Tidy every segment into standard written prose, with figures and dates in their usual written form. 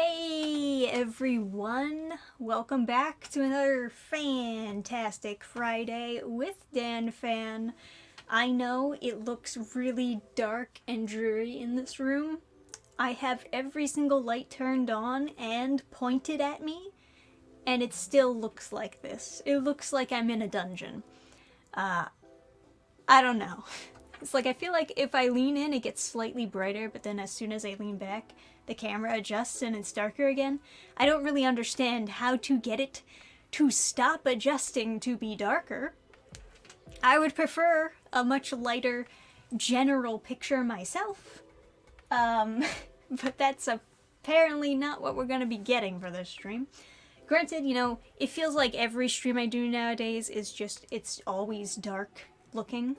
Hey everyone, welcome back to another fantastic Friday with Dannphan. I know it looks really dark and dreary in this room. I have every single light turned on and pointed at me, and it still looks like this. It looks like I'm in a dungeon. I don't know. It's like I feel like if I lean in it gets slightly brighter, but then as soon as I lean back, the camera adjusts and it's darker again. I don't really understand how to get it to stop adjusting to be darker. I would prefer a much lighter general picture myself. But that's apparently not what we're going to be getting for this stream. Granted, you know, it feels like every stream I do nowadays is just, it's always dark looking.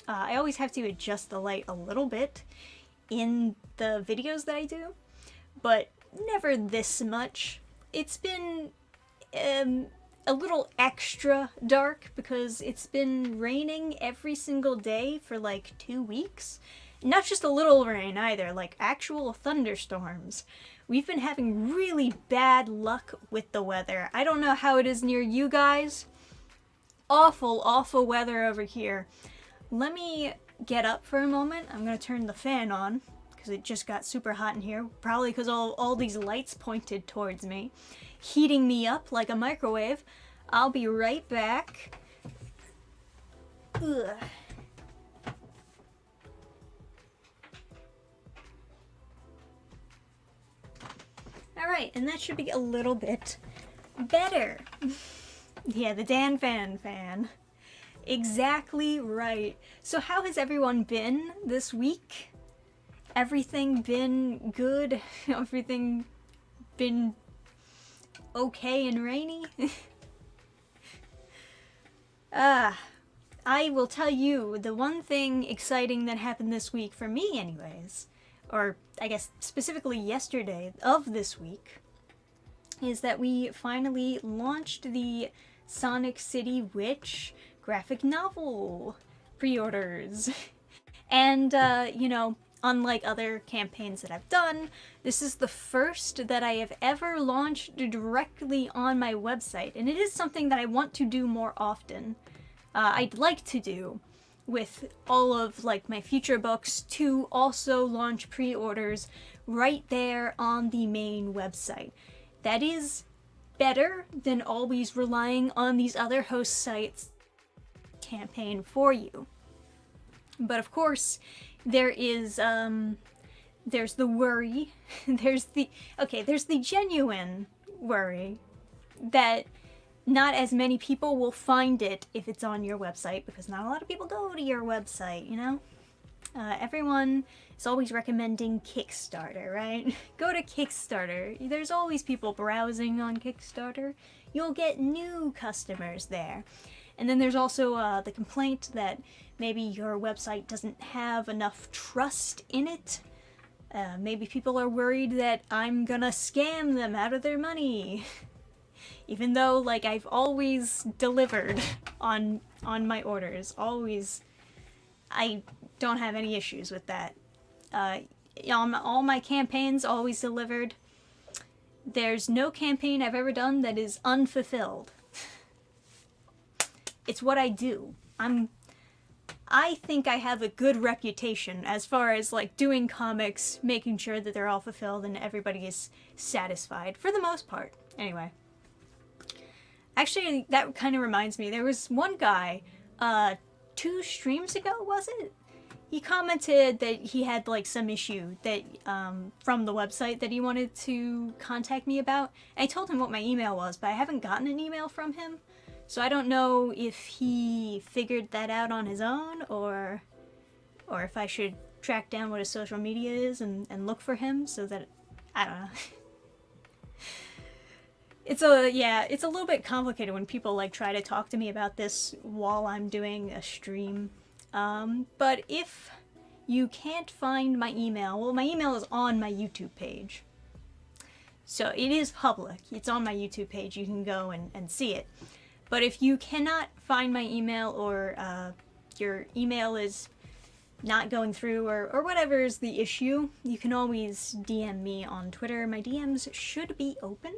I always have to adjust the light a little bit in the videos that I do, but never this much. It's been a little extra dark because it's been raining every single day for like 2 weeks. Not just a little rain either, like actual thunderstorms. We've been having really bad luck with the weather. I don't know how it is near you guys. Awful, awful weather over here. Let me get up for a moment. I'm gonna turn the fan on because it just got super hot in here. Probably because all these lights pointed towards me, heating me up like a microwave. I'll be right back. Ugh. Alright, and that should be a little bit better. Yeah, the Dannphan fan. Exactly right. So how has everyone been this week? Everything been good? Everything been okay and rainy? I will tell you the one thing exciting that happened this week, for me anyways, or I guess specifically yesterday of this week, is that we finally launched the Sonic City Witch graphic novel pre-orders. And, you know, unlike other campaigns that I've done, this is the first that I have ever launched directly on my website, and it is something that I want to do more often. I'd like to do with all of, like, my future books to also launch pre-orders right there on the main website. That is better than always relying on these other host sites campaign for you. But of course, there is there's the worry, there's the genuine worry that not as many people will find it if it's on your website, because not a lot of people go to your website, you know? Everyone is always recommending Kickstarter, right? Go to Kickstarter. There's always people browsing on Kickstarter. You'll get new customers there. And then there's also the complaint that maybe your website doesn't have enough trust in it. Maybe people are worried that I'm gonna scam them out of their money. Even though, like, I've always delivered on my orders. Always. I don't have any issues with that. All my campaigns always delivered. There's no campaign I've ever done that is unfulfilled. It's what I do. I think I have a good reputation as far as, like, doing comics, making sure that they're all fulfilled and everybody is satisfied, for the most part. Anyway. Actually, that kind of reminds me, there was one guy, 2 streams ago, was it? He commented that he had, like, some issue that, from the website that he wanted to contact me about. And I told him what my email was, but I haven't gotten an email from him. So I don't know if he figured that out on his own, or if I should track down what his social media is and look for him so that, I don't know. It's a little bit complicated when people, like, try to talk to me about this while I'm doing a stream. But if you can't find my email, well, my email is on my YouTube page. So it is public. It's on my YouTube page. You can go and see it. But if you cannot find my email, or your email is not going through or whatever is the issue, you can always DM me on Twitter. My DMs should be open.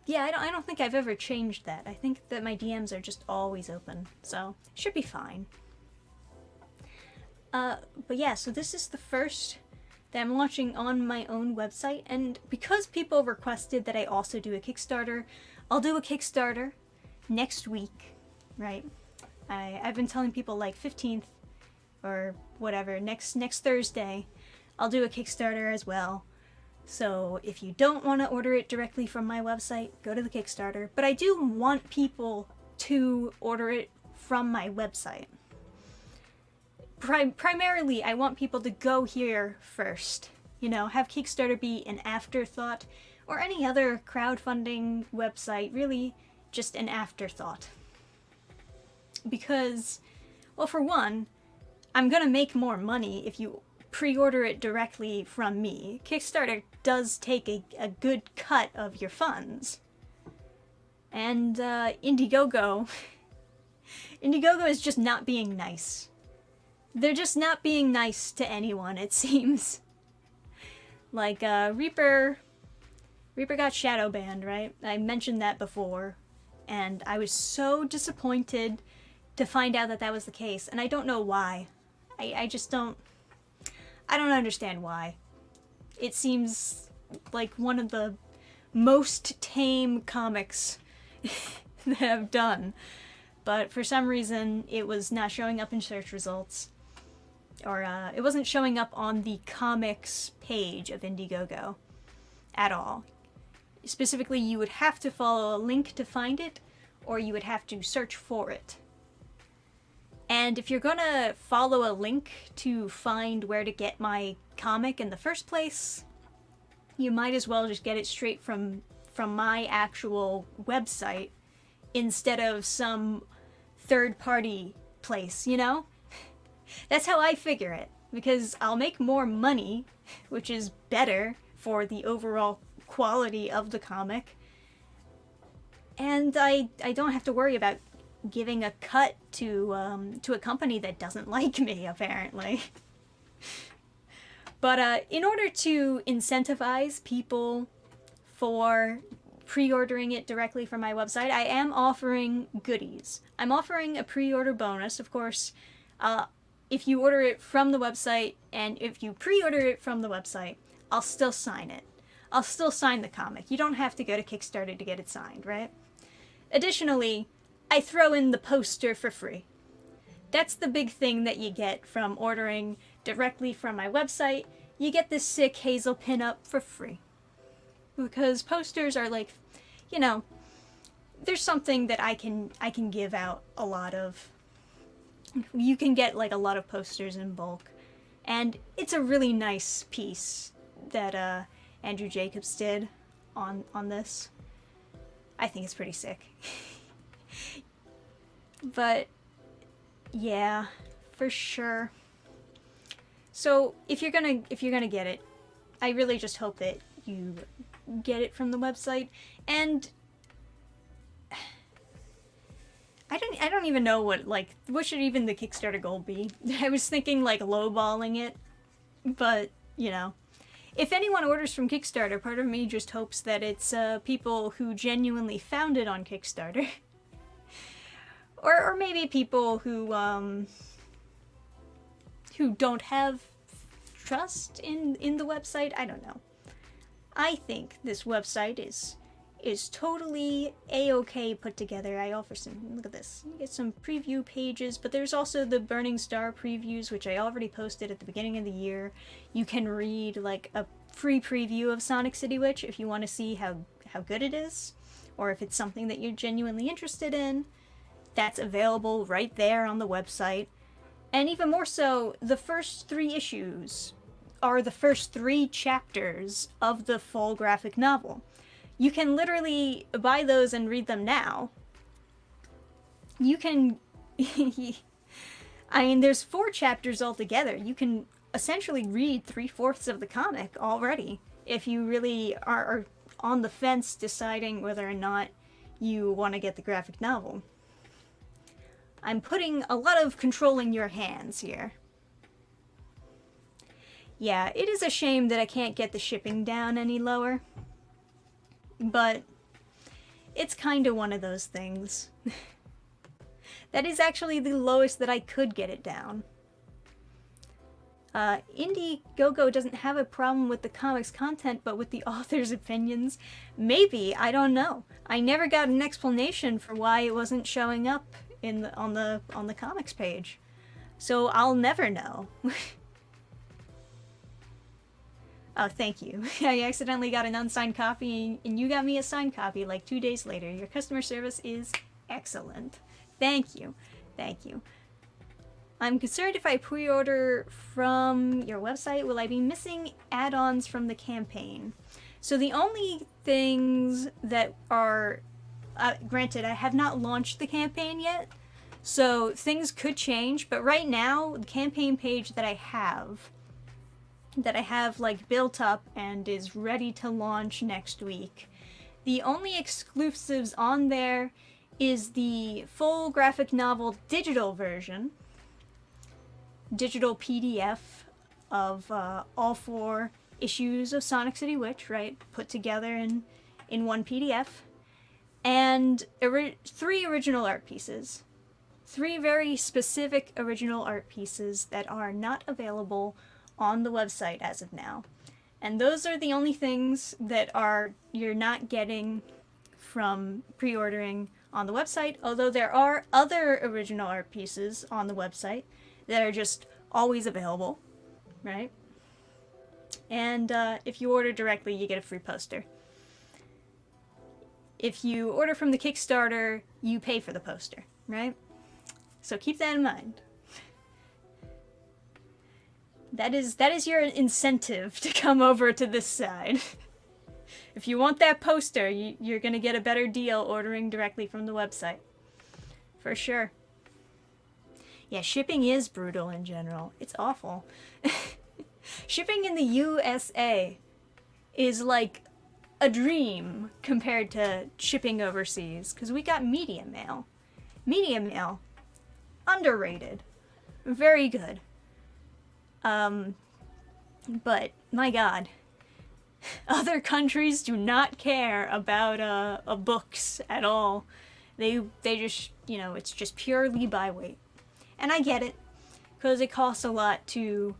Yeah, I don't think I've ever changed that. I think that my DMs are just always open, so it should be fine. But yeah, so this is the first that I'm launching on my own website, and because people requested that I also do a Kickstarter, I'll do a Kickstarter next week, right? I've been telling people like 15th or whatever, next Thursday, I'll do a Kickstarter as well. So if you don't want to order it directly from my website, go to the Kickstarter. But I do want people to order it from my website. Primarily, I want people to go here first. You know, have Kickstarter be an afterthought, or any other crowdfunding website, really just an afterthought. Because, well, for one, I'm gonna make more money if you pre-order it directly from me. Kickstarter does take a good cut of your funds. And Indiegogo is just not being nice. They're just not being nice to anyone, it seems. Like, Reaper got shadow banned, right? I mentioned that before, and I was so disappointed to find out that that was the case, and I don't know why. I don't understand why. It seems like one of the most tame comics that I've done, but for some reason it was not showing up in search results, or it wasn't showing up on the comics page of Indiegogo at all. Specifically, you would have to follow a link to find it, or you would have to search for it. And if you're gonna follow a link to find where to get my comic in the first place, you might as well just get it straight from my actual website instead of some third-party place, you know? That's how I figure it, because I'll make more money, which is better for the overall quality of the comic, and I don't have to worry about giving a cut to a company that doesn't like me, apparently. But in order to incentivize people for pre-ordering it directly from my website, I am offering goodies. I'm offering a pre-order bonus, of course. If you order it from the website, and if you pre-order it from the website, I'll still sign it. I'll still sign the comic. You don't have to go to Kickstarter to get it signed, right? Additionally, I throw in the poster for free. That's the big thing that you get from ordering directly from my website. You get this sick Hazel pinup for free. Because posters are like, you know, there's something that I can give out a lot of. You can get like a lot of posters in bulk. And it's a really nice piece that Andrew Jacobs did on this. I think it's pretty sick. But yeah, for sure. So if you're gonna get it, I really just hope that you get it from the website. And I don't even know what should even the Kickstarter goal be. I was thinking like lowballing it, but you know, if anyone orders from Kickstarter, part of me just hopes that it's people who genuinely found it on Kickstarter. Or maybe people who don't have trust in the website. I don't know. I think this website is totally a-okay put together. I offer some, look at this, you get some preview pages, but there's also the Burning Star previews, which I already posted at the beginning of the year. You can read like a free preview of Sonic City Witch if you want to see how good it is, or if it's something that you're genuinely interested in. That's available right there on the website. And even more so, the first 3 issues are the first 3 chapters of the full graphic novel. You can literally buy those and read them now. You can... I mean, there's 4 chapters altogether. You can essentially read 3/4 of the comic already if you really are on the fence deciding whether or not you want to get the graphic novel. I'm putting a lot of control in your hands here. Yeah, it is a shame that I can't get the shipping down any lower. But it's kind of one of those things. That is actually the lowest that I could get it down. Indiegogo doesn't have a problem with the comics content, but with the author's opinions, maybe, I don't know. I never got an explanation for why it wasn't showing up on the comics page. So I'll never know. Oh, thank you. I accidentally got an unsigned copy, and you got me a signed copy like 2 days later. Your customer service is excellent. Thank you. Thank you. I'm concerned if I pre-order from your website, will I be missing add-ons from the campaign? So the only things that are... granted, I have not launched the campaign yet, so things could change, but right now, the campaign page that I have like built up and is ready to launch next week. The only exclusives on there is the full graphic novel digital version, digital PDF of all 4 issues of Sonic City Witch, right, put together in one PDF, and 3 original art pieces. 3 very specific original art pieces that are not available on the website as of now. And those are the only things that you're not getting from pre-ordering on the website, although there are other original art pieces on the website that are just always available, right? And if you order directly, you get a free poster. If you order from the Kickstarter, you pay for the poster, right? So keep that in mind. That is your incentive to come over to this side. If you want that poster, you're gonna get a better deal ordering directly from the website. For sure. Yeah, shipping is brutal in general. It's awful. Shipping in the USA is like a dream compared to shipping overseas, because we got media mail. Media mail. Underrated. Very good. But, my god, other countries do not care about, books at all. They just, it's just purely by weight. And I get it, because it costs a lot to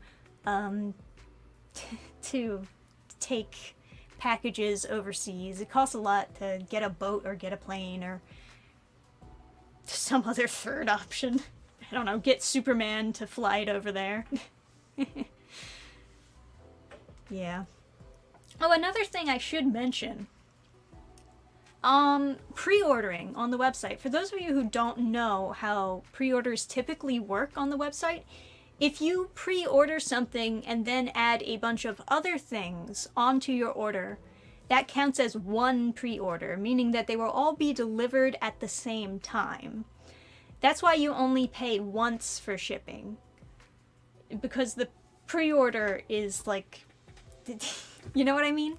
take packages overseas. It costs a lot to get a boat or get a plane or some other third option. I don't know, get Superman to fly it over there. Yeah. Oh, another thing I should mention. Pre-ordering on the website. For those of you who don't know how pre-orders typically work on the website, if you pre-order something and then add a bunch of other things onto your order, that counts as one pre-order, meaning that they will all be delivered at the same time. That's why you only pay once for shipping. Because the pre-order is like... You know what I mean?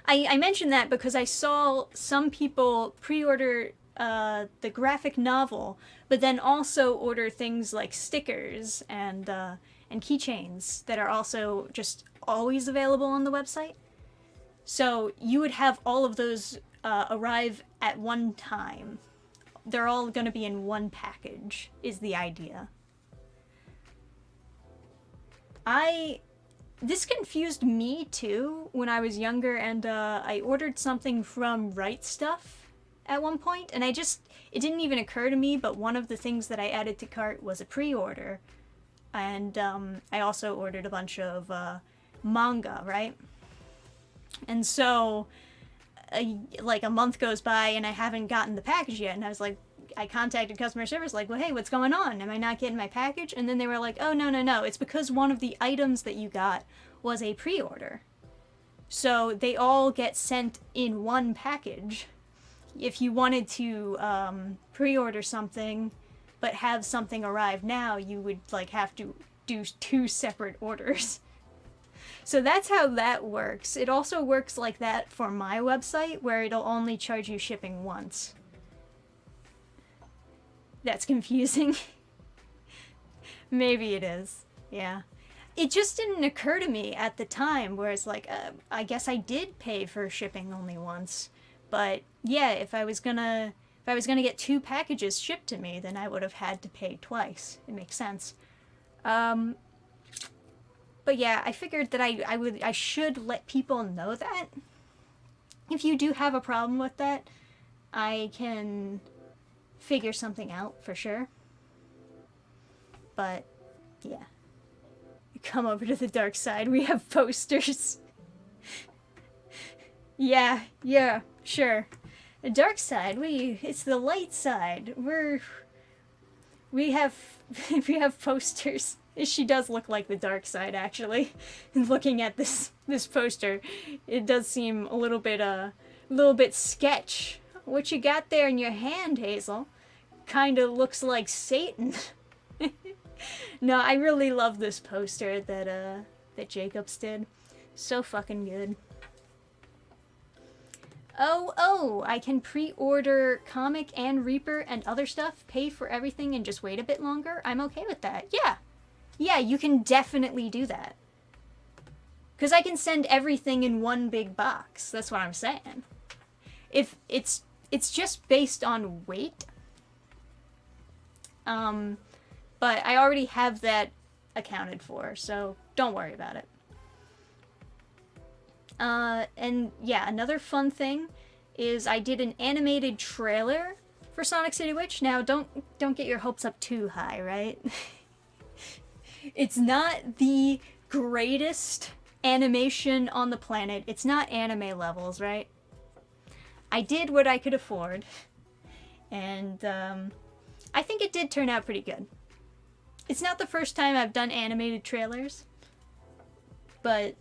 I mentioned that because I saw some people pre-order the graphic novel, but then also order things like stickers and keychains that are also just always available on the website. So you would have all of those arrive at one time. They're all going to be in one package, is the idea. This confused me too when I was younger, and I ordered something from Right Stuff at one point, and it didn't even occur to me, but one of the things that I added to cart was a pre-order. And I also ordered a bunch of manga, right? And so, like a month goes by and I haven't gotten the package yet, and I was like, I contacted customer service like, well, hey, what's going on? Am I not getting my package? And then they were like, oh, no, it's because one of the items that you got was a pre-order. So they all get sent in one package. If you wanted to pre-order something but have something arrive now, you would like have to do 2 separate orders. So that's how that works. It also works like that for my website, where it'll only charge you shipping once. that's confusing. Maybe it is. Yeah. It just didn't occur to me at the time, where it's like, I guess I did pay for shipping only once. But yeah, if I was gonna get 2 packages shipped to me, then I would have had to pay twice. It makes sense. But yeah, I figured that I should let people know that. If you do have a problem with that, I can figure something out for sure. But yeah. Come over to the dark side. We have posters. Yeah, sure. The dark side, it's the light side. We have posters. She does look like the dark side, actually. Looking at this poster, it does seem a little bit sketch. What you got there in your hand, Hazel, kind of looks like Satan. No, I really love this poster that Jacobs did. So fucking good. Oh, I can pre-order Comic and Reaper and other stuff, pay for everything, and just wait a bit longer? I'm okay with that. Yeah, you can definitely do that. Because I can send everything in one big box. That's what I'm saying. If it's just based on weight. But I already have that accounted for, so don't worry about it. And yeah, another fun thing is I did an animated trailer for Sonic City Witch. Now, don't get your hopes up too high, right? It's not the greatest animation on the planet. It's not anime levels, right? I did what I could afford, and I think it did turn out pretty good. It's not the first time I've done animated trailers, but,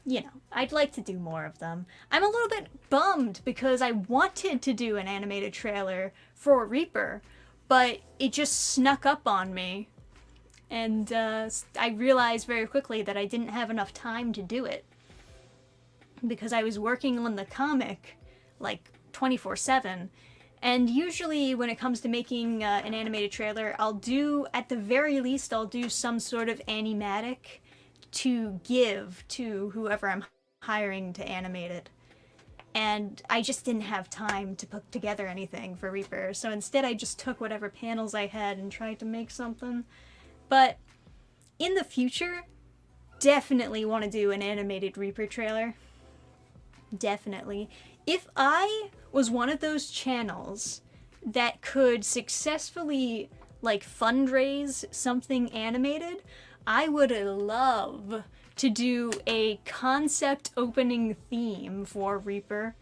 you know, I'd like to do more of them. I'm a little bit bummed because I wanted to do an animated trailer for Reaper, but it just snuck up on me, and I realized very quickly that I didn't have enough time to do it because I was working on the comic like 24/7. And usually when it comes to making an animated trailer, at the very least, I'll do some sort of animatic to give to whoever I'm hiring to animate it. And I just didn't have time to put together anything for Reaper, so instead I just took whatever panels I had and tried to make something. But in the future, definitely want to do an animated Reaper trailer. Definitely. If I was one of those channels that could successfully, like, fundraise something animated, I would love to do a concept opening theme for Reaper.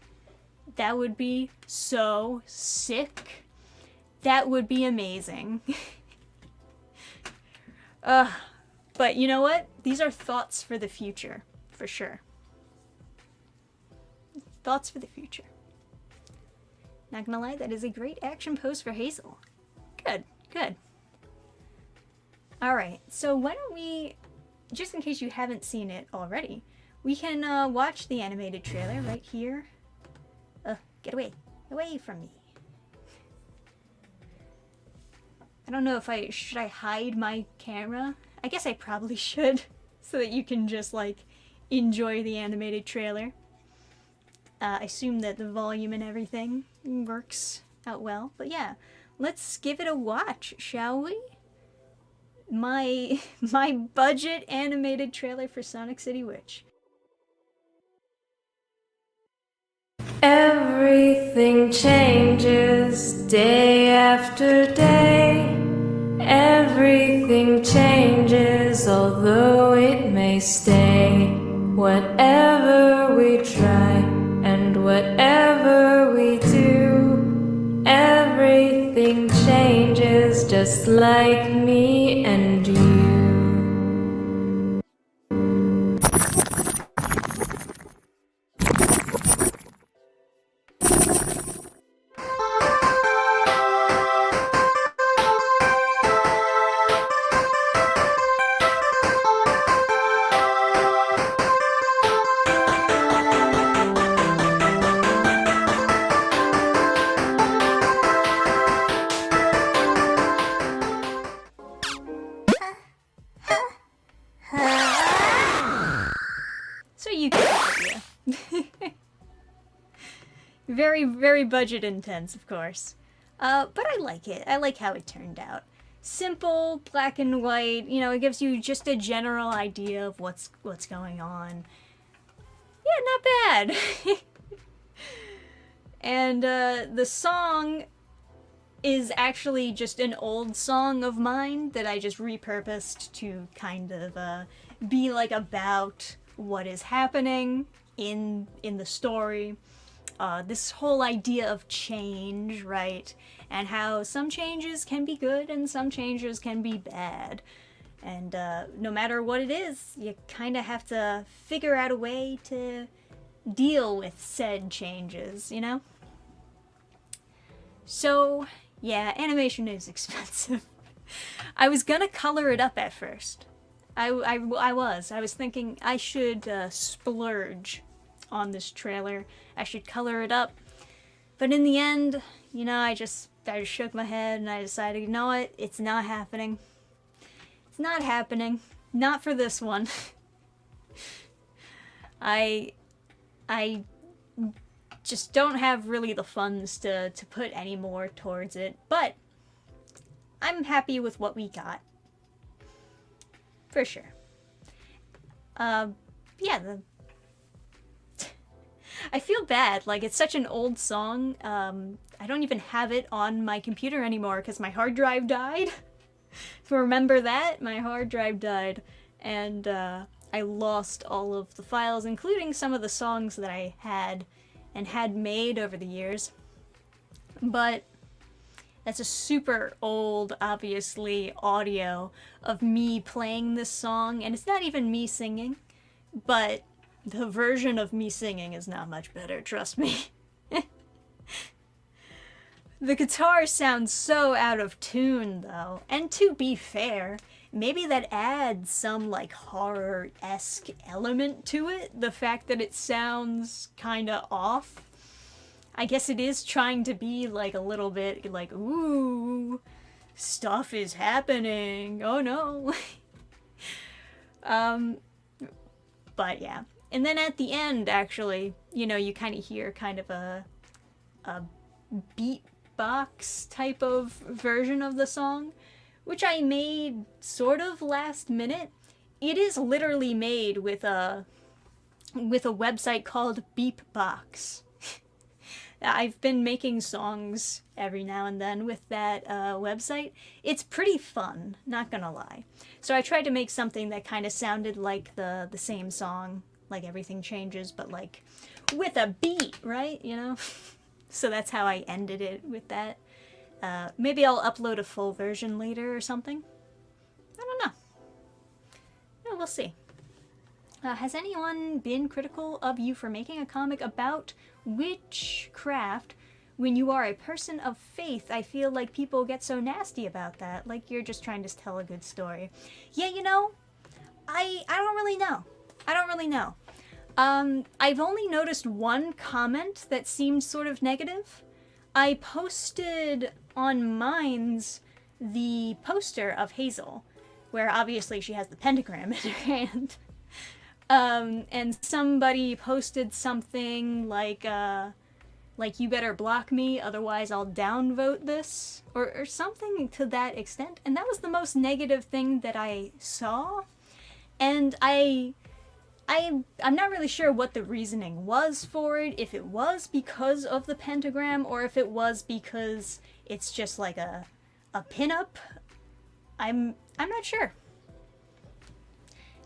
That would be so sick. That would be amazing. But you know what? These are thoughts for the future, for sure. Thoughts for the future. Not gonna lie, that is a great action pose for Hazel. Good, good. Alright, so why don't we, just in case you haven't seen it already, we can watch the animated trailer right here. Get away. Away from me. I don't know if should I hide my camera? I guess I probably should, so that you can just, like, enjoy the animated trailer. I assume that the volume and everything works out well. But yeah, let's give it a watch, shall we? My budget animated trailer for Sonic City Witch. Everything changes day after day. Everything changes, although it may stay. Whatever we try and whatever we do, everything changes just like me and you. Very, very budget intense, of course. But I like it. I like how it turned out. Simple, black and white, you know, it gives you just a general idea of what's going on. Yeah, not bad. And the song is actually just an old song of mine that I just repurposed to kind of be like about what is happening in the story. This whole idea of change, right? And how some changes can be good and some changes can be bad. And no matter what it is, you kind of have to figure out a way to deal with said changes, you know? So, yeah, animation is expensive. I was gonna color it up at first. I was thinking I should splurge on this trailer. I should color it up. But in the end, you know, I just shook my head and I decided, you know what, it's not happening. It's not happening. Not for this one. I just don't have really the funds to put any more towards it, but I'm happy with what we got. For sure. Yeah, I feel bad, like it's such an old song. I don't even have it on my computer anymore because my hard drive died. Remember that? My hard drive died, and I lost all of the files, including some of the songs that I had made over the years. But that's a super old, obviously, audio of me playing this song, and it's not even me singing, but the version of me singing is not much better, trust me. The guitar sounds so out of tune, though, and to be fair, maybe that adds some, like, horror-esque element to it, the fact that it sounds kinda off. I guess it is trying to be, like, a little bit, like, ooh, stuff is happening, oh no. But yeah. And then at the end, actually, you know, you kind of hear kind of a beatbox type of version of the song, which I made sort of last minute. It is literally made with a website called Beepbox. I've been making songs every now and then with that website. It's pretty fun, not gonna lie. So I tried to make something that kind of sounded like the same song, like Everything Changes, but like with a beat, right? You know? So that's how I ended it with that. Maybe I'll upload a full version later or something. I don't know. No, we'll see. Has anyone been critical of you for making a comic about witchcraft when you are a person of faith? I feel like people get so nasty about that, like you're just trying to tell a good story. Yeah, you know, I don't really know. I don't really know. I've only noticed one comment that seemed sort of negative. I posted on Minds the poster of Hazel, where obviously she has the pentagram in her hand. And somebody posted something like you better block me, otherwise I'll downvote this, or something to that extent. And that was the most negative thing that I saw. And I'm not really sure what the reasoning was for it, if it was because of the pentagram, or if it was because it's just like a pinup. I'm not sure.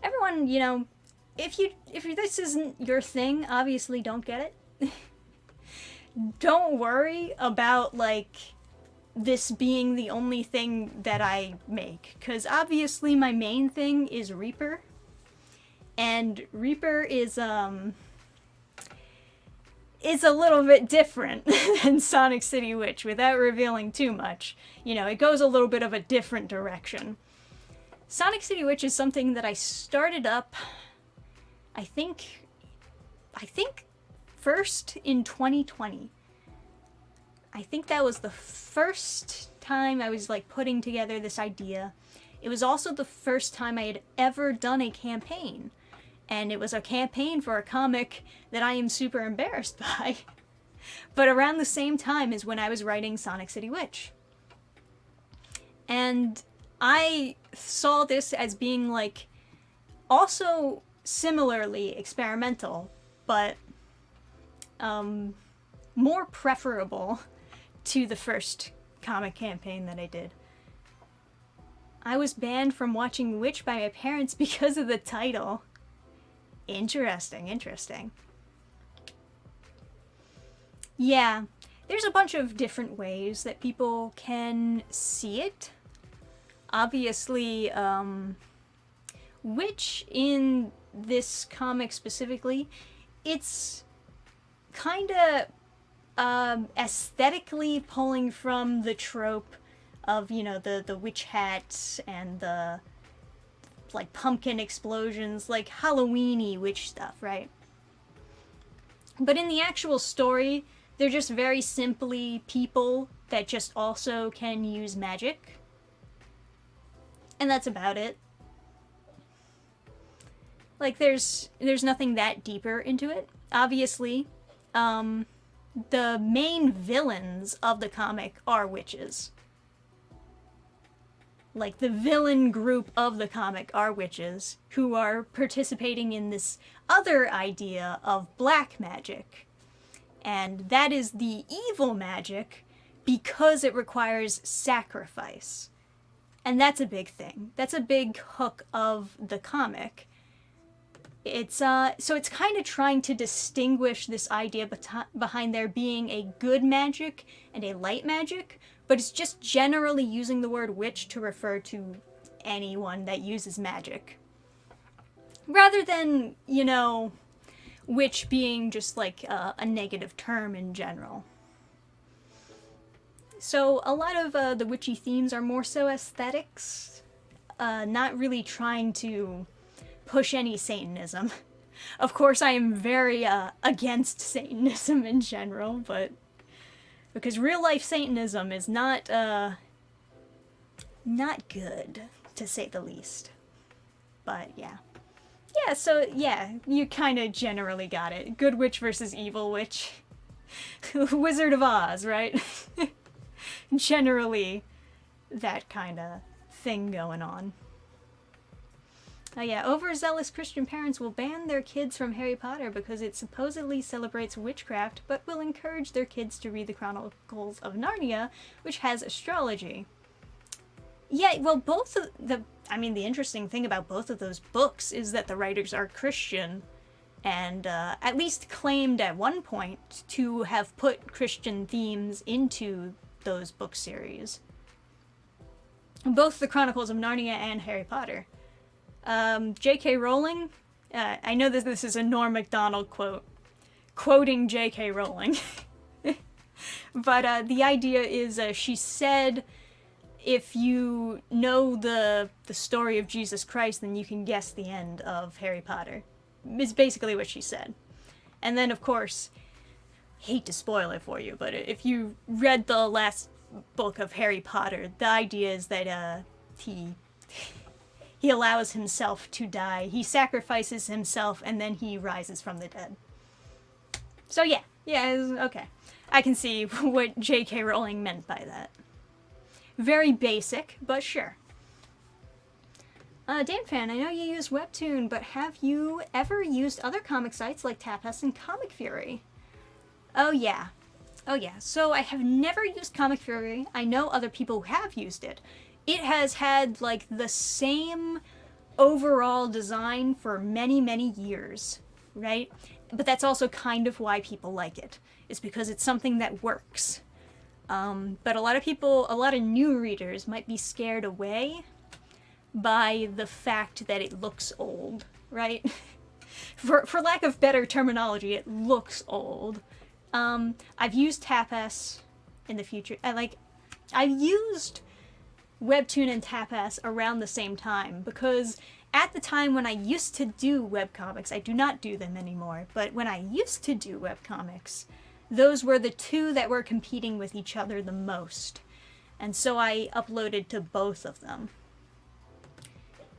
Everyone, you know, if this isn't your thing, obviously don't get it. Don't worry about, like, this being the only thing that I make, because obviously my main thing is Reaper. And Reaper is a little bit different than Sonic City Witch, without revealing too much. You know, it goes a little bit of a different direction. Sonic City Witch is something that I started up, I think first in 2020. I think that was the first time I was, like, putting together this idea. It was also the first time I had ever done a campaign. And it was a campaign for a comic that I am super embarrassed by. but around the same time as when I was writing Sonic City Witch. And I saw this as being like also similarly experimental, but more preferable to the first comic campaign that I did. I was banned from watching Witch by my parents because of the title. Interesting. Yeah, there's a bunch of different ways that people can see it. Obviously, Witch in this comic specifically, it's kind of aesthetically pulling from the trope of, you know, the witch hat and the, like, pumpkin explosions, like Halloween-y witch stuff, right? But in the actual story, they're just very simply people that just also can use magic. And that's about it. Like, there's nothing that deeper into it. Obviously, the main villains of the comic are witches. Like, the villain group of the comic are witches who are participating in this other idea of black magic. And that is the evil magic because it requires sacrifice. And that's a big thing. That's a big hook of the comic. It's so it's kind of trying to distinguish this idea behind there being a good magic and a light magic, but it's just generally using the word witch to refer to anyone that uses magic. Rather than, you know, witch being just like a negative term in general. So a lot of the witchy themes are more so aesthetics, not really trying to push any Satanism. Of course, I am very against Satanism in general, but because real-life Satanism is not good, to say the least. But yeah. Yeah, so yeah, you kind of generally got it. Good witch versus evil witch. Wizard of Oz, right? Generally, that kind of thing going on. Oh yeah, overzealous Christian parents will ban their kids from Harry Potter because it supposedly celebrates witchcraft, but will encourage their kids to read the Chronicles of Narnia, which has astrology. Yeah, well, both of the interesting thing about both of those books is that the writers are Christian, and at least claimed at one point to have put Christian themes into those book series. Both the Chronicles of Narnia and Harry Potter. J.K. Rowling, I know that this is a Norm Macdonald quote, quoting J.K. Rowling, but the idea is she said, if you know the story of Jesus Christ, then you can guess the end of Harry Potter, is basically what she said. And then, of course, hate to spoil it for you, but if you read the last book of Harry Potter, the idea is that he allows himself to die. He sacrifices himself, and then he rises from the dead. So yeah, okay. I can see what J.K. Rowling meant by that. Very basic, but sure. Dannphan, I know you use Webtoon, but have you ever used other comic sites like Tapas and Comic Fury? Oh yeah. So I have never used Comic Fury. I know other people who have used it. It has had, like, the same overall design for many, many years, right? But that's also kind of why people like it. It's because it's something that works. But a lot of new readers might be scared away by the fact that it looks old, right? For lack of better terminology, it looks old. I've used Tapas in the future. I've used Webtoon and Tapas around the same time, because at the time when I used to do webcomics, I do not do them anymore, but when I used to do webcomics, those were the two that were competing with each other the most. And so I uploaded to both of them.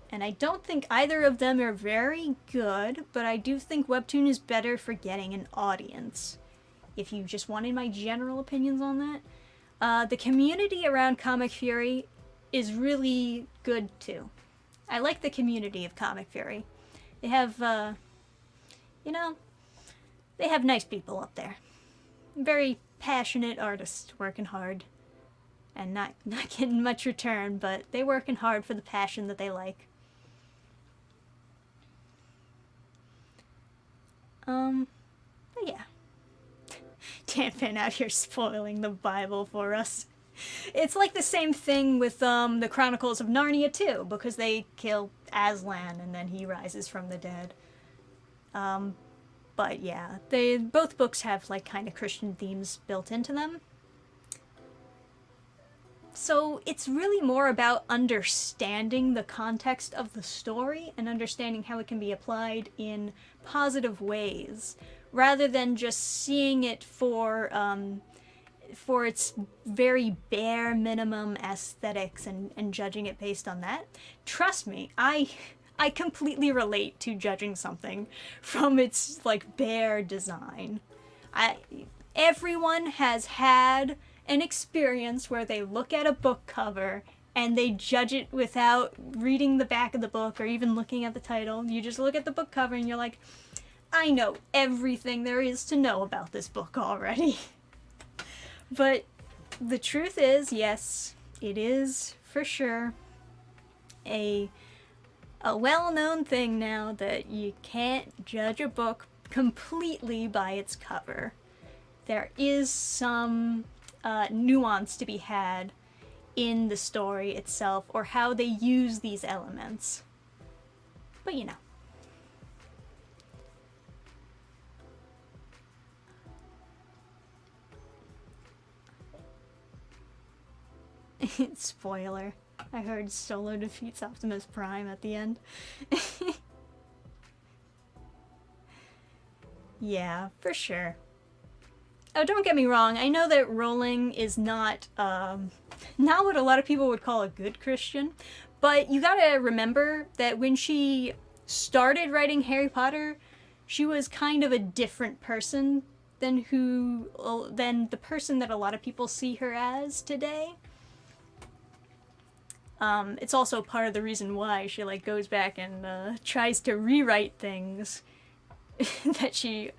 And I don't think either of them are very good, but I do think Webtoon is better for getting an audience. if you just wanted my general opinions on that. The community around Comic Fury is really good too. I like the community of Comic Fury. They have, you know, they have nice people up there. Very passionate artists working hard and not getting much return, but they working hard for the passion that they like. But yeah. Dannphan out here spoiling the Bible for us. It's like the same thing with the Chronicles of Narnia too, because they kill Aslan and then he rises from the dead. But yeah, both books have like kind of Christian themes built into them. So it's really more about understanding the context of the story and understanding how it can be applied in positive ways, rather than just seeing it for its very bare minimum aesthetics and judging it based on that. Trust me, I completely relate to judging something from its like bare design. Everyone has had an experience where they look at a book cover and they judge it without reading the back of the book or even looking at the title. You just look at the book cover and you're like, I know everything there is to know about this book already. But the truth is, yes, it is for sure a well-known thing now that you can't judge a book completely by its cover. There is some nuance to be had in the story itself or how they use these elements. But you know. Spoiler. I heard Solo defeats Optimus Prime at the end. Yeah, for sure. Oh, don't get me wrong. I know that Rowling is not what a lot of people would call a good Christian, but you gotta remember that when she started writing Harry Potter, she was kind of a different person than the person that a lot of people see her as today. It's also part of the reason why she like goes back and tries to rewrite things that she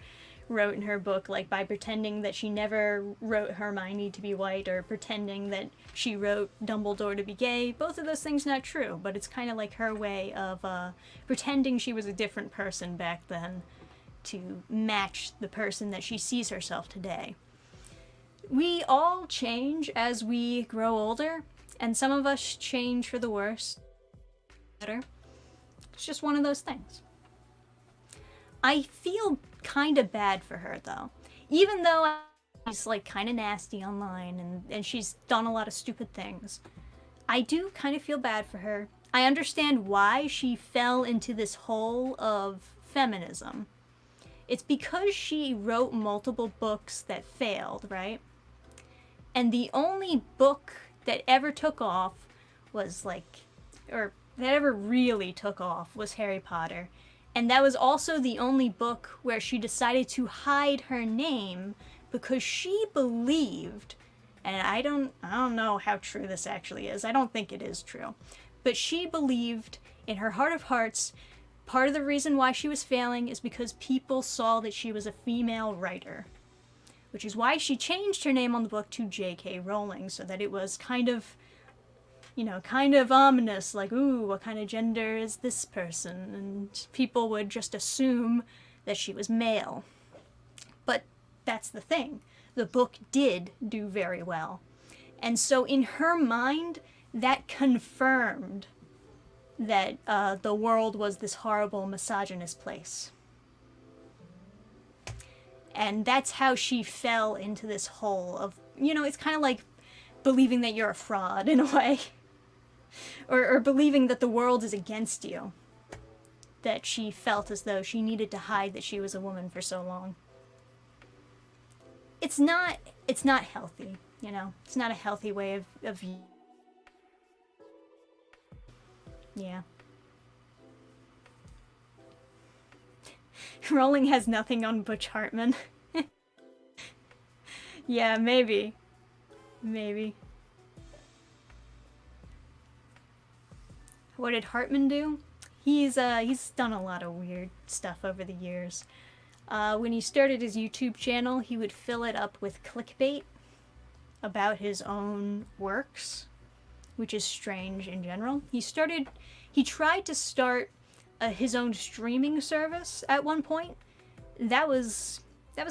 wrote in her book, like by pretending that she never wrote Hermione to be white or pretending that she wrote Dumbledore to be gay. Both of those things not true, but it's kind of like her way of pretending she was a different person back then to match the person that she sees herself today. We all change as we grow older, and some of us change for the worse. Better. It's just one of those things. I feel kind of bad for her, though. Even though she's, like, kind of nasty online and she's done a lot of stupid things, I do kind of feel bad for her. I understand why she fell into this hole of feminism. It's because she wrote multiple books that failed, right? And the only book that ever took off was, like, or that ever really took off was Harry Potter. And that was also the only book where she decided to hide her name because she believed, and I don't know how true this actually is. I don't think it is true. But she believed in her heart of hearts, part of the reason why she was failing is because people saw that she was a female writer. Which is why she changed her name on the book to J.K. Rowling, so that it was kind of, you know, kind of ominous, like, ooh, what kind of gender is this person? And people would just assume that she was male. But that's the thing. The book did do very well. And so in her mind, that confirmed that the world was this horrible misogynist place. And that's how she fell into this hole of, you know, it's kind of like believing that you're a fraud in a way. Or believing that the world is against you. That she felt as though she needed to hide that she was a woman for so long. It's not healthy, you know? It's not a healthy way of yeah. Rowling has nothing on Butch Hartman. Yeah, maybe. Maybe. What did Hartman do? He's done a lot of weird stuff over the years. When he started his YouTube channel, he would fill it up with clickbait about his own works, which is strange in general. He tried to start his own streaming service at one point. That was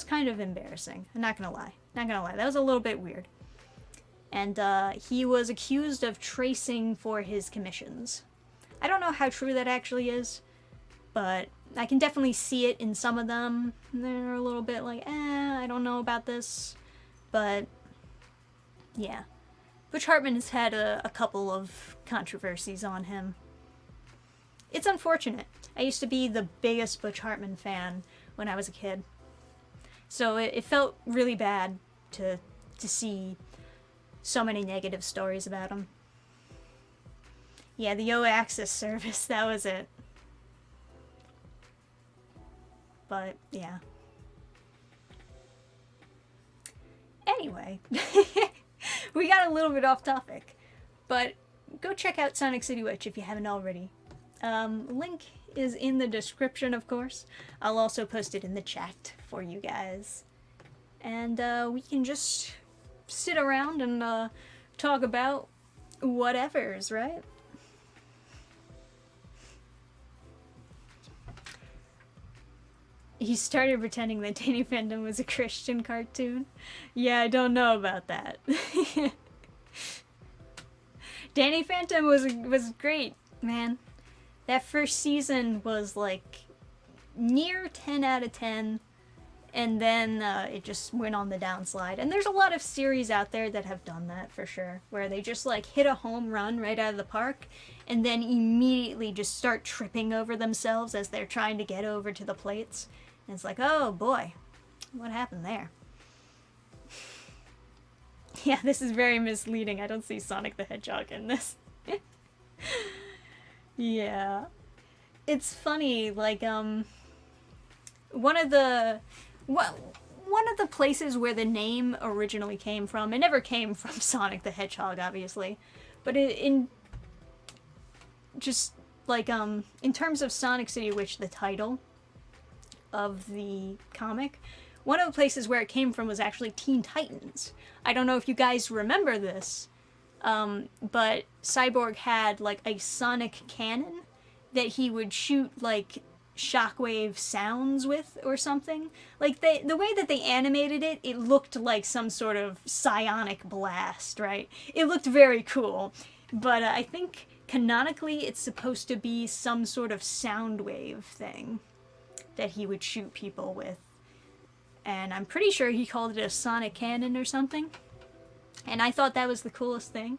kind of embarrassing. I'm not gonna lie. That was a little bit weird. And he was accused of tracing for his commissions. I don't know how true that actually is, but I can definitely see it in some of them. They're a little bit like, I don't know about this. But, yeah. Butch Hartman has had a couple of controversies on him. It's unfortunate. I used to be the biggest Butch Hartman fan when I was a kid. So it felt really bad to see so many negative stories about him. Yeah, the Yo Access service, that was it. But, yeah. Anyway, we got a little bit off topic, but go check out Sonic City Witch if you haven't already. Link is in the description, of course. I'll also post it in the chat for you guys. And we can just sit around and talk about whatevers, right? He started pretending that Dannphan was a Christian cartoon. Yeah, I don't know about that. Dannphan was great, man. That first season was like near 10 out of 10, and then it just went on the downslide. And there's a lot of series out there that have done that for sure, where they just like hit a home run right out of the park and then immediately just start tripping over themselves as they're trying to get over to the plates. And it's like, oh boy, what happened there? Yeah, this is very misleading. I don't see Sonic the Hedgehog in this. Yeah. It's funny, like, one of the places where the name originally came from, it never came from Sonic the Hedgehog, obviously, but in just, like, in terms of Sonic City Witch, the title of the comic, one of the places where it came from was actually Teen Titans. I don't know if you guys remember this, but Cyborg had, like, a sonic cannon that he would shoot, like, shockwave sounds with or something. Like, the way that they animated it, it looked like some sort of psionic blast, right? It looked very cool, but I think canonically it's supposed to be some sort of sound wave thing that he would shoot people with. And I'm pretty sure he called it a sonic cannon or something. And I thought that was the coolest thing.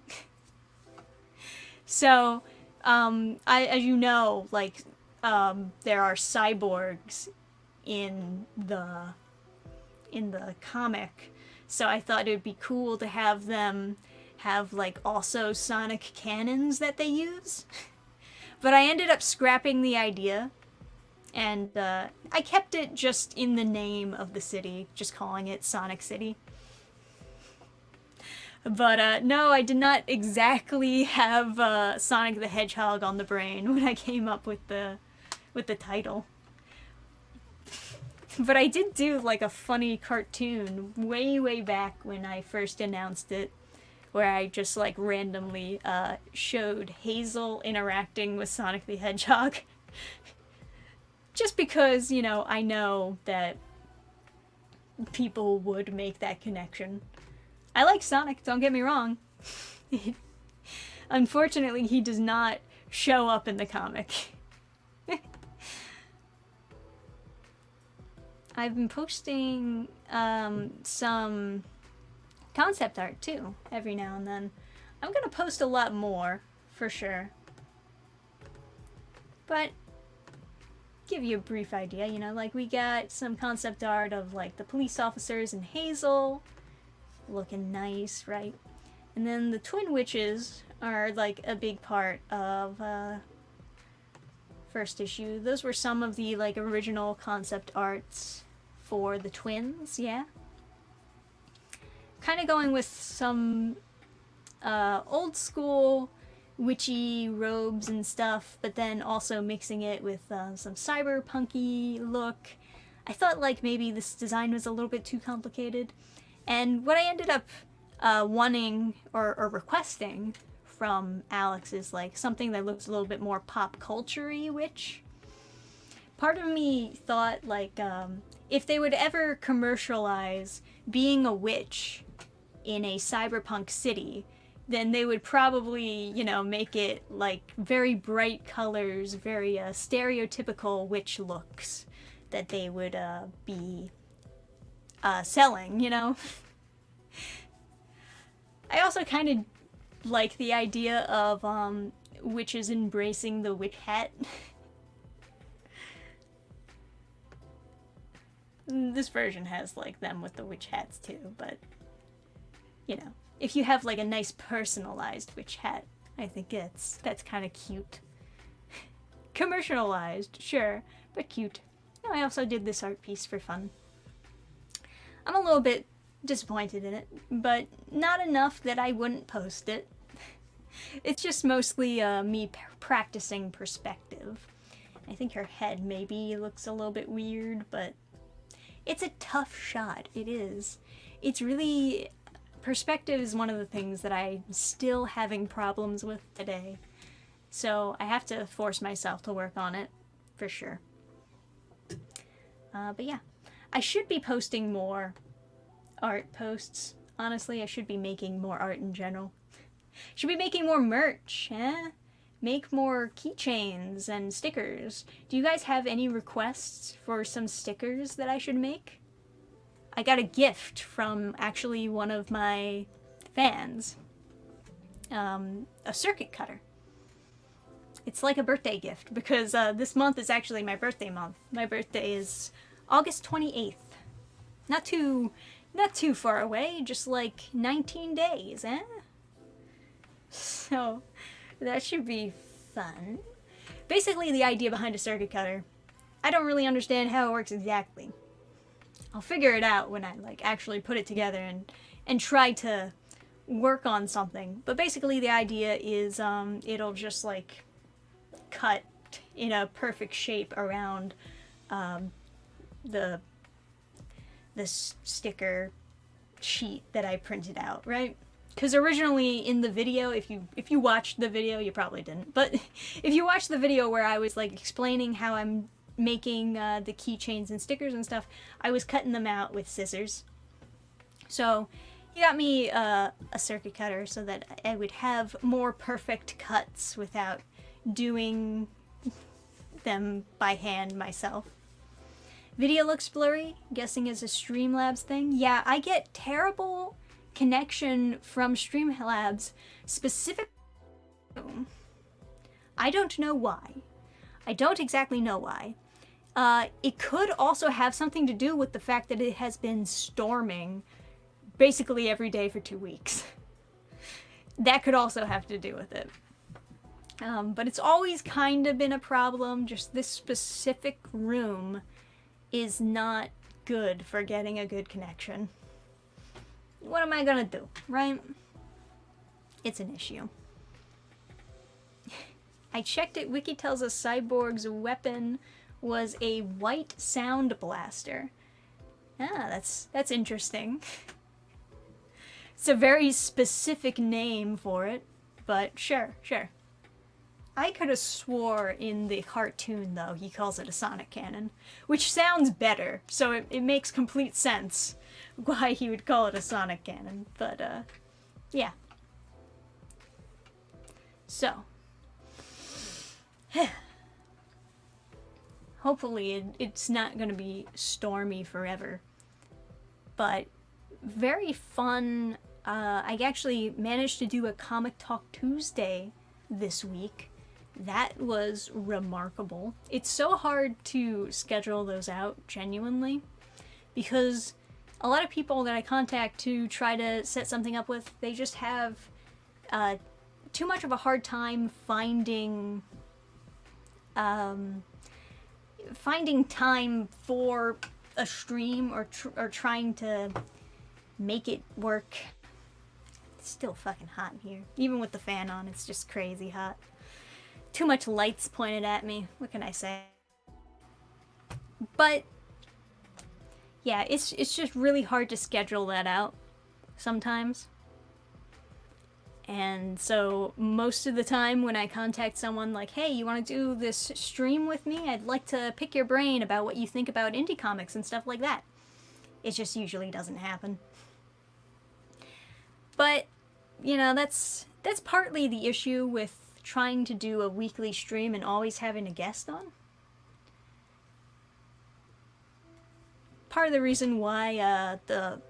So, as you know, like, there are cyborgs in the comic. So I thought it would be cool to have them have, like, also sonic cannons that they use. But I ended up scrapping the idea. And I kept it just in the name of the city, just calling it Sonic City. But no, I did not exactly have Sonic the Hedgehog on the brain when I came up with the title. But I did do like a funny cartoon way back when I first announced it, where I just like randomly showed Hazel interacting with Sonic the Hedgehog. Just because, you know, I know that people would make that connection. I like Sonic, don't get me wrong. Unfortunately, he does not show up in the comic. I've been posting some concept art too, every now and then. I'm gonna post a lot more, for sure. But give you a brief idea, you know, like we got some concept art of like the police officers and Hazel, looking nice, right? And then the twin witches are like a big part of first issue. Those were some of the like original concept arts for the twins, yeah. kind of going with some old school witchy robes and stuff, but then also mixing it with some cyberpunky look. I thought like maybe this design was a little bit too complicated, and what I ended up wanting or requesting from Alex is like something that looks a little bit more pop culture-y witch. Part of me thought like if they would ever commercialize being a witch in a cyberpunk city, then they would probably, you know, make it like very bright colors, very stereotypical witch looks that they would be selling, you know? I also kind of like the idea of witches embracing the witch hat. This version has like them with the witch hats too, but you know, if you have like a nice personalized witch hat, I think that's kind of cute. Commercialized, sure, but cute. No, I also did this art piece for fun. I'm a little bit disappointed in it, but not enough that I wouldn't post it. It's just mostly me practicing perspective. I think her head maybe looks a little bit weird, but it's a tough shot. It is. It's really... Perspective is one of the things that I'm still having problems with today. So I have to force myself to work on it, for sure. But yeah, I should be posting more art posts. Honestly, I should be making more art in general. Should be making more merch, eh? Make more keychains and stickers. Do you guys have any requests for some stickers that I should make? I got a gift from actually one of my fans. A circuit cutter. It's like a birthday gift because this month is actually my birthday month. My birthday is August 28th. Not too far away, just like 19 days, eh? So that should be fun. Basically, the idea behind a circuit cutter, I don't really understand how it works exactly. I'll figure it out when I like actually put it together and try to work on something. But basically the idea is it'll just like cut in a perfect shape around the sticker sheet that I printed out, right? Because originally in the video, if you watched the video, you probably didn't, but if you watched the video where I was like explaining how I'm making the keychains and stickers and stuff, I was cutting them out with scissors. So he got me a circuit cutter so that I would have more perfect cuts without doing them by hand myself. Video looks blurry, guessing it's a Streamlabs thing. Yeah, I get terrible connection from Streamlabs specifically. I don't know why. I don't exactly know why. It could also have something to do with the fact that it has been storming basically every day for 2 weeks. That could also have to do with it. But it's always kind of been a problem. Just this specific room is not good for getting a good connection. What am I gonna do, right? It's an issue. I checked it. Wiki tells us Cyborg's weapon was a white sound blaster. Ah, that's interesting. It's a very specific name for it, but sure. I could have swore in the cartoon, though, he calls it a sonic cannon, which sounds better, so it makes complete sense why he would call it a sonic cannon, but, yeah. So. Hopefully it's not going to be stormy forever, but very fun. I actually managed to do a Comic Talk Tuesday this week. That was remarkable. It's so hard to schedule those out, genuinely, because a lot of people that I contact to try to set something up with, they just have too much of a hard time finding time for a stream or trying to make it work. It's still fucking hot in here. Even with the fan on, it's just crazy hot. Too much lights pointed at me. What can I say? But yeah, it's just really hard to schedule that out sometimes. And so most of the time when I contact someone like, hey, you want to do this stream with me? I'd like to pick your brain about what you think about indie comics and stuff like that. It just usually doesn't happen. But, you know, that's partly the issue with trying to do a weekly stream and always having a guest on. Part of the reason why the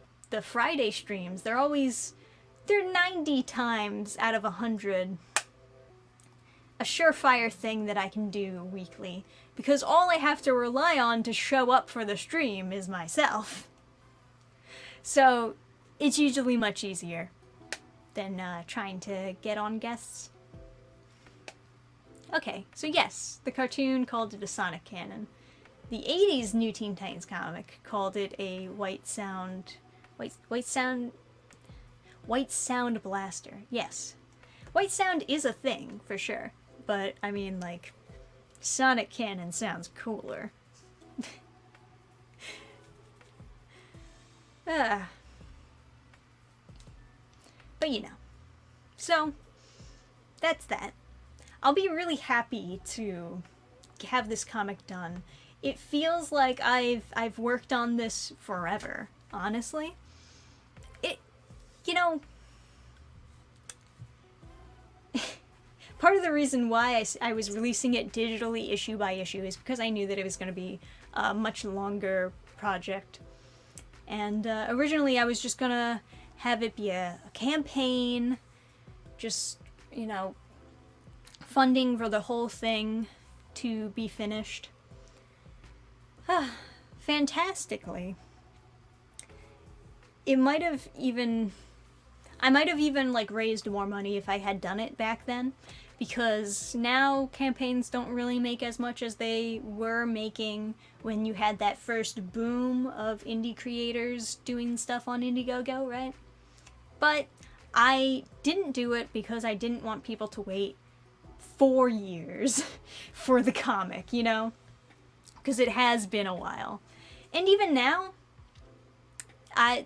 Friday streams, they're 90 times out of 100 a surefire thing that I can do weekly, because all I have to rely on to show up for the stream is myself. So it's usually much easier than trying to get on guests. Okay, so yes, the cartoon called it a Sonic Cannon. The 80s New Teen Titans comic called it a White Sound Blaster. Yes. White Sound is a thing, for sure. But, I mean, like, Sonic Cannon sounds cooler. But, you know. So, that's that. I'll be really happy to have this comic done. It feels like I've worked on this forever, honestly. You know, part of the reason why I was releasing it digitally issue by issue is because I knew that it was going to be a much longer project. And originally I was just going to have it be a campaign, just, you know, funding for the whole thing to be finished. Fantastically. I might have even like raised more money if I had done it back then, because now campaigns don't really make as much as they were making when you had that first boom of indie creators doing stuff on Indiegogo, right? But I didn't do it because I didn't want people to wait 4 years for the comic, you know? Because it has been a while. And even now,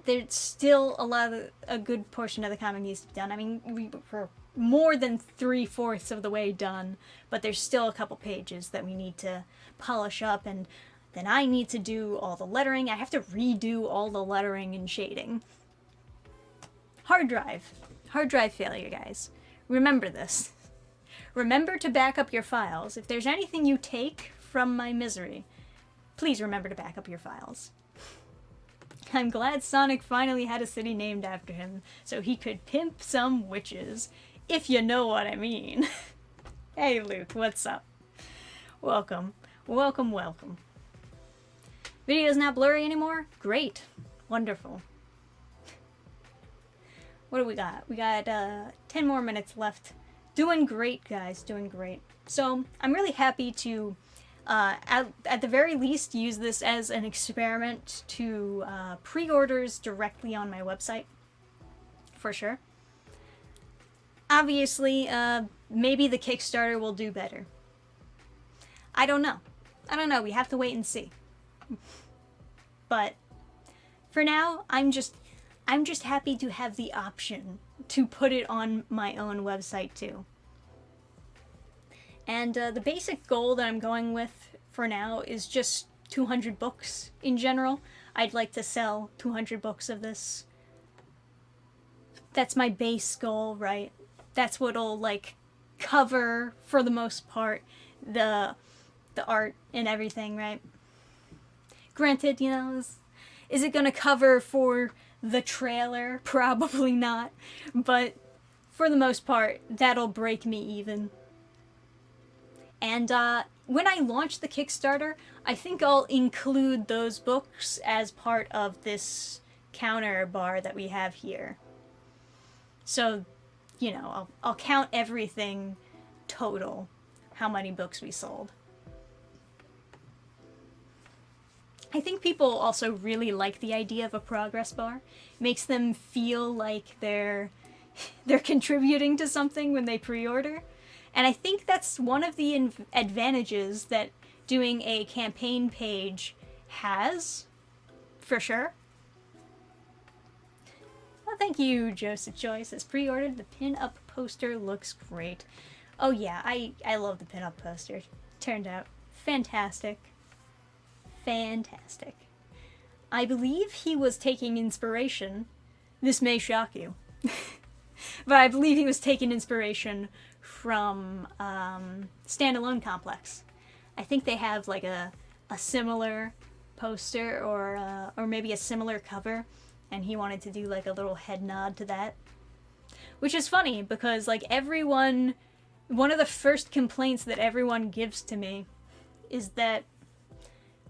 there's still a good portion of the comic needs to be done. I mean, we're more than 3/4 of the way done, but there's still a couple pages that we need to polish up, and then I need to do all the lettering. I have to redo all the lettering and shading. Hard drive failure, guys. Remember this. Remember to back up your files. If there's anything you take from my misery, please remember to back up your files. I'm glad Sonic finally had a city named after him so he could pimp some witches, if you know what I mean. Hey Luke, what's up? Welcome. Welcome, welcome. Video's not blurry anymore? Great. Wonderful. What do we got? We got 10 more minutes left. Doing great, guys. Doing great. So, I'm really happy to at the very least use this as an experiment to pre-orders directly on my website, for sure. Obviously, maybe the Kickstarter will do better. I don't know. We have to wait and see. But for now, I'm just happy to have the option to put it on my own website too. And the basic goal that I'm going with for now is just 200 books in general. I'd like to sell 200 books of this. That's my base goal, right? That's what'll, like, cover, for the most part, the art and everything, right? Granted, you know, is it gonna cover for the trailer? Probably not. But for the most part, that'll break me even. And when I launch the Kickstarter, I think I'll include those books as part of this counter bar that we have here. So, you know, I'll count everything total, how many books we sold. I think people also really like the idea of a progress bar. It makes them feel like they're contributing to something when they pre-order. And I think that's one of the advantages that doing a campaign page has, for sure. Well, thank you, Joseph Joyce. Has pre-ordered. The pin-up poster looks great. Oh yeah, I love the pin-up poster. Turned out fantastic. Fantastic. I believe he was taking inspiration. This may shock you. But I believe he was taking inspiration from Standalone Complex. I think they have like a similar poster or maybe a similar cover, and he wanted to do like a little head nod to that. Which is funny because like one of the first complaints that everyone gives to me is that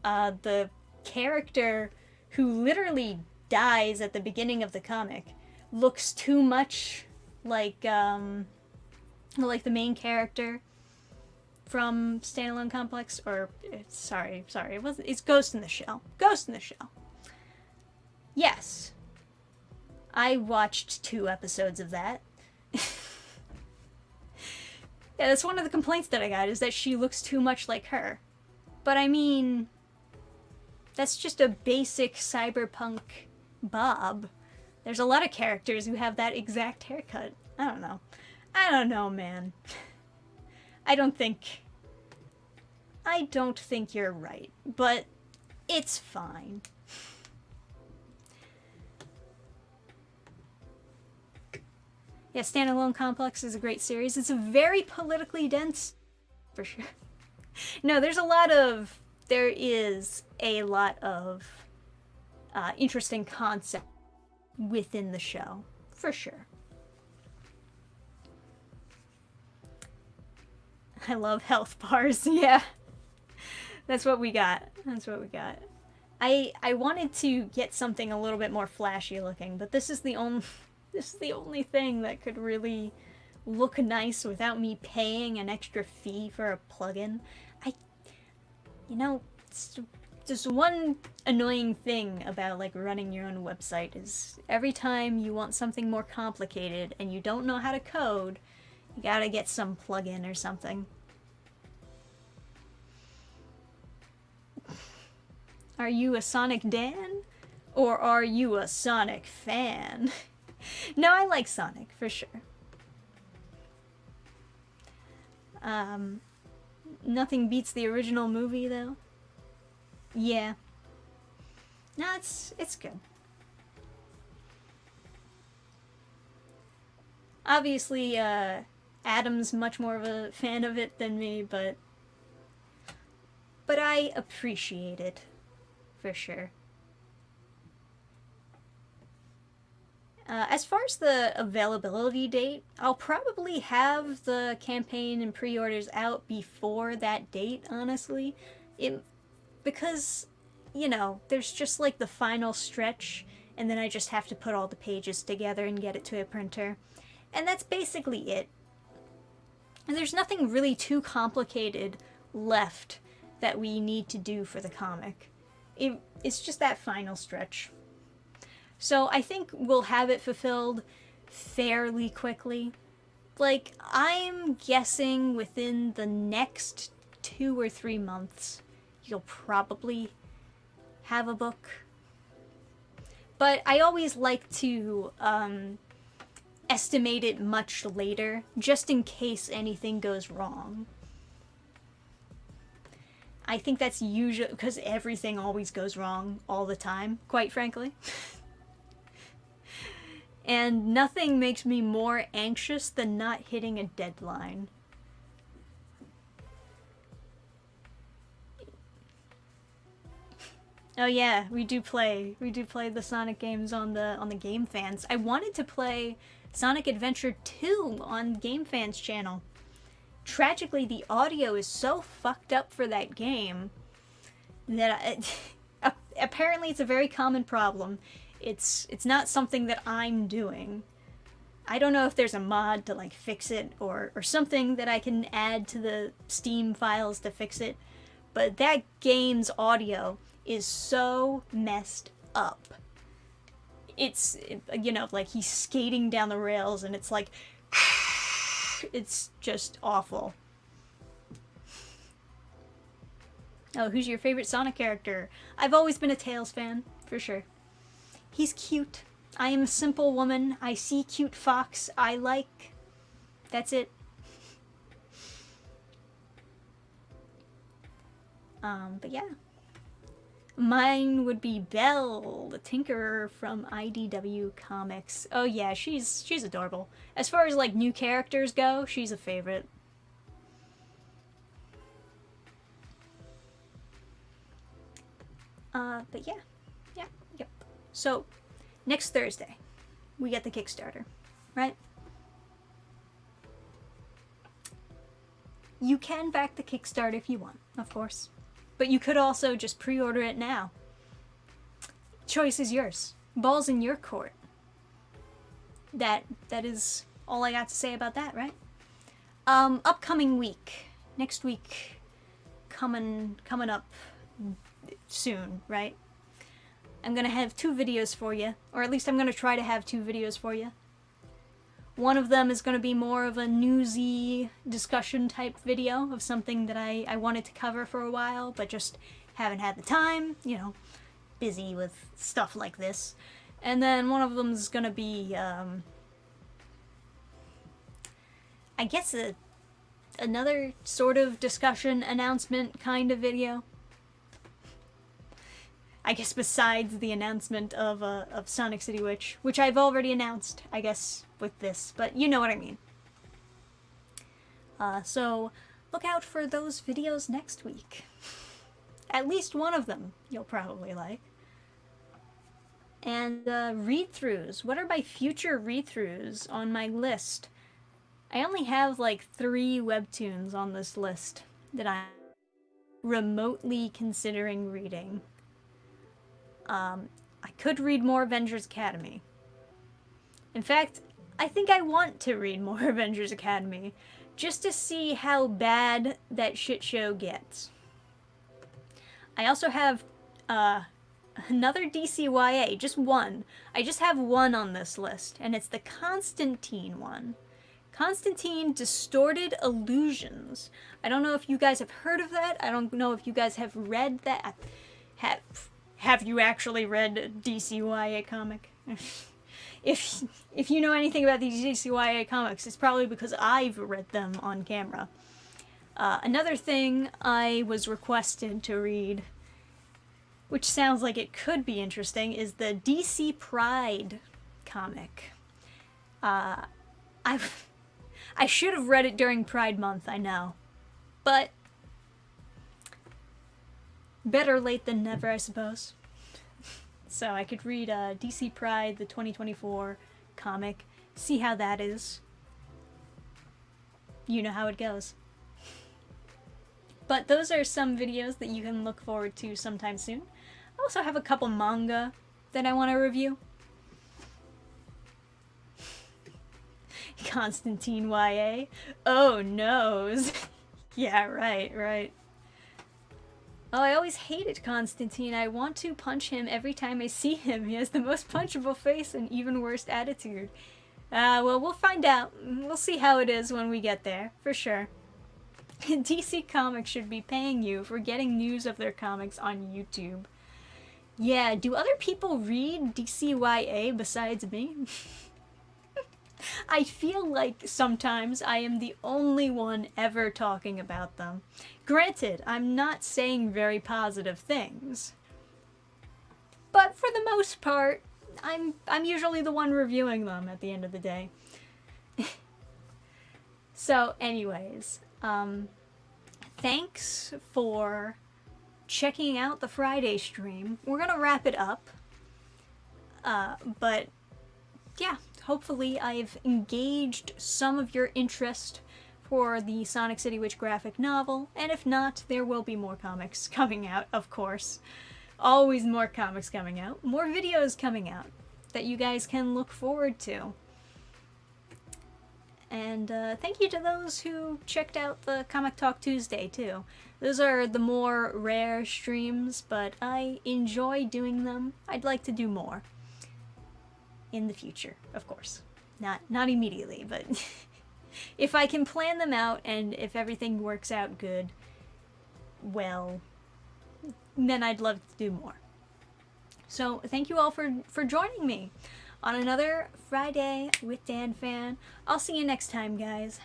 the character who literally dies at the beginning of the comic looks too much like the main character from Standalone Complex, or sorry, it's Ghost in the Shell. Ghost in the Shell. Yes. I watched 2 episodes of that. Yeah, that's one of the complaints that I got, is that she looks too much like her. But I mean, that's just a basic cyberpunk Bob. There's a lot of characters who have that exact haircut. I don't know, man. I don't think you're right, but it's fine. Yeah, Standalone Complex is a great series. It's a very politically dense, for sure. No, there is a lot of interesting concept within the show, for sure. I love health bars, yeah. That's what we got. I wanted to get something a little bit more flashy looking, but this is the only thing that could really look nice without me paying an extra fee for a plugin. Just one annoying thing about like running your own website is every time you want something more complicated and you don't know how to code, you gotta get some plugin or something. Are you a Sonic Dan? Or are you a Sonic fan? No, I like Sonic, for sure. Nothing beats the original movie, though. Yeah. No, it's good. Obviously, Adam's much more of a fan of it than me, but I appreciate it, for sure. As far as the availability date, I'll probably have the campaign and pre-orders out before that date, honestly. Because, there's just like the final stretch, and then I just have to put all the pages together and get it to a printer. And that's basically it. And there's nothing really too complicated left that we need to do for the comic. It's just that final stretch. So I think we'll have it fulfilled fairly quickly. Like, I'm guessing within the next 2 or 3 months, you'll probably have a book. But I always like to estimate it much later, just in case anything goes wrong. I think that's usually because everything always goes wrong all the time, quite frankly. And nothing makes me more anxious than not hitting a deadline. Oh yeah, we do play the Sonic games on the Game Fans. I wanted to play Sonic Adventure 2 on Game Fans channel. Tragically, the audio is so fucked up for that game that apparently it's a very common problem. It's not something that I'm doing. I don't know if there's a mod to like fix it or something that I can add to the Steam files to fix it, but that game's audio is so messed up. It's, you know, like he's skating down the rails and it's like, it's just awful. Oh, who's your favorite Sonic character? I've always been a Tails fan, for sure. He's cute. I am a simple woman. I see cute fox. I like. That's it. But yeah. Mine would be Belle, the Tinkerer from IDW Comics. Oh yeah, she's adorable. As far as like new characters go, she's a favorite. But yeah. Yep. So, next Thursday, we get the Kickstarter, right? You can back the Kickstarter if you want, of course. But you could also just pre-order it now. Choice is yours. Ball's in your court. That is all I got to say about that, right? Upcoming week. Next week. Coming up soon, right? I'm gonna have 2 videos for you, or at least I'm gonna try to have 2 videos for you. One of them is gonna be more of a newsy discussion type video of something that I wanted to cover for a while, but just haven't had the time, you know, busy with stuff like this. And then one of them is gonna be, I guess another sort of discussion announcement kind of video. I guess besides the announcement of Sonic City Witch, which I've already announced, I guess, with this, but you know what I mean. So look out for those videos next week. At least one of them you'll probably like. And read-throughs. What are my future read-throughs on my list? I only have like 3 webtoons on this list that I'm remotely considering reading. I could read more Avengers Academy. In fact, I think I want to read more Avengers Academy, just to see how bad that shit show gets. I also have, another DCYA, just one. I just have one on this list, and it's the Constantine one. Constantine Distorted Illusions. I don't know if you guys have heard of that. I don't know if you guys have read that. Have you actually read a DCYA comic? If you know anything about these DCYA comics, it's probably because I've read them on camera. Another thing I was requested to read, which sounds like it could be interesting, is the DC Pride comic. I should have read it during Pride Month, I know. But better late than never, I suppose. So I could read DC Pride, the 2024 comic, see how that is. You know how it goes. But those are some videos that you can look forward to sometime soon. I also have a couple manga that I want to review. Constantine YA. Oh, noes. Yeah, right. Oh, I always hated Constantine. I want to punch him every time I see him. He has the most punchable face and even worse attitude. Well, we'll find out. We'll see how it is when we get there, for sure. DC Comics should be paying you for getting news of their comics on YouTube. Yeah, do other people read DCYA besides me? I feel like sometimes I am the only one ever talking about them. Granted, I'm not saying very positive things. But for the most part, I'm usually the one reviewing them at the end of the day. So anyways, thanks for checking out the Friday stream. We're gonna wrap it up. But yeah, hopefully I've engaged some of your interest for the Sonic City Witch graphic novel, and if not, there will be more comics coming out, of course. Always more comics coming out, more videos coming out that you guys can look forward to. And thank you to those who checked out the Comic Talk Tuesday, too. Those are the more rare streams, but I enjoy doing them. I'd like to do more in the future, of course. Not immediately, but if I can plan them out and if everything works out good, well, then I'd love to do more. So thank you all for joining me on another Friday with Dannphan. I'll see you next time, guys.